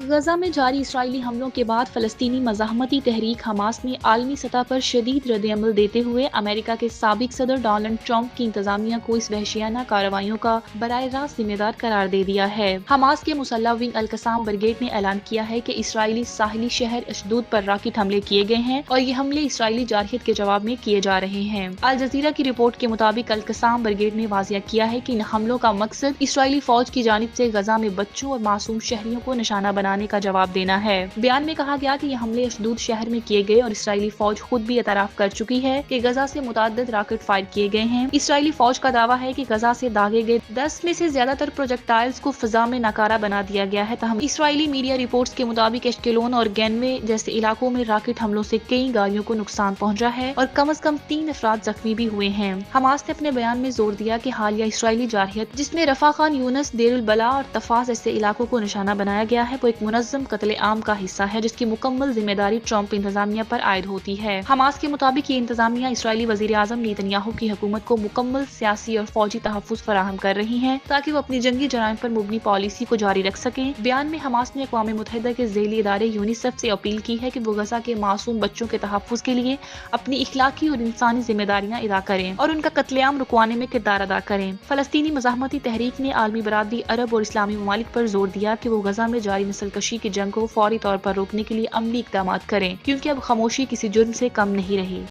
غزہ میں جاری اسرائیلی حملوں کے بعد فلسطینی مزاحمتی تحریک حماس نے عالمی سطح پر شدید رد عمل دیتے ہوئے امریکہ کے سابق صدر ڈونلڈ ٹرمپ کی انتظامیہ کو اس وحشیانہ کارروائیوں کا براہ راست ذمہ دار قرار دے دیا ہے۔ حماس کے مسلح ونگ القسام بریگیڈ نے اعلان کیا ہے کہ اسرائیلی ساحلی شہر اشدود پر راکٹ حملے کیے گئے ہیں اور یہ حملے اسرائیلی جارحیت کے جواب میں کیے جا رہے ہیں۔ الجزیرہ کی رپورٹ کے مطابق القسام بریگیڈ نے واضح کیا ہے کہ ان حملوں کا مقصد اسرائیلی فوج کی جانب سے غزہ میں بچوں اور معصوم شہریوں کو نشانہ بنانے کا جواب دینا ہے۔ بیان میں کہا گیا کہ یہ حملے اشدود شہر میں کیے گئے اور اسرائیلی فوج خود بھی اعتراف کر چکی ہے کہ غزہ سے متعدد راکٹ فائر کیے گئے ہیں۔ اسرائیلی فوج کا دعویٰ ہے کہ غزہ سے داغے گئے 10 میں سے زیادہ تر پروجیکٹائلز کو فضا میں ناکارہ بنا دیا گیا ہے، تاہم اسرائیلی میڈیا رپورٹس کے مطابق اشکیلون اور گینوے جیسے علاقوں میں راکٹ حملوں سے کئی گاڑیوں کو نقصان پہنچا ہے اور کم از کم 3 افراد زخمی بھی ہوئے ہیں۔ حماس نے اپنے بیان میں زور دیا کہ حالیہ اسرائیلی جارحیت، جس میں رفح خان یونس، دیر البلح اور طفاس جیسے علاقوں کو نشانہ بنایا گیا ہے، وہ ایک منظم قتل عام کا حصہ ہے جس کی مکمل ذمہ داری ٹرمپ انتظامیہ پر عائد ہوتی ہے۔ حماس کے مطابق یہ انتظامیہ اسرائیلی وزیر اعظم نیتن یاہو کی حکومت کو مکمل سیاسی اور فوجی تحفظ فراہم کر رہی ہیں تاکہ وہ اپنی جنگی جرائم پر مبنی پالیسی کو جاری رکھ سکیں۔ بیان میں حماس نے اقوام متحدہ کے ذیلی ادارے یونیسیف سے اپیل کی ہے کہ وہ غزہ کے معصوم بچوں کے تحفظ کے لیے اپنی اخلاقی اور انسانی ذمہ داریاں ادا کریں اور ان کا قتل عام رکوانے میں کردار ادا کریں۔ فلسطینی مزاحمتی تحریک نے عالمی برادری، عرب اور اسلامی ممالک پر زور دیا کہ وہ غزہ میں جاری نسل کشی کی جنگ کو فوری طور پر روکنے کے لیے عملی اقدامات کریں، کیونکہ اب خاموشی کسی جرم سے کم نہیں رہی۔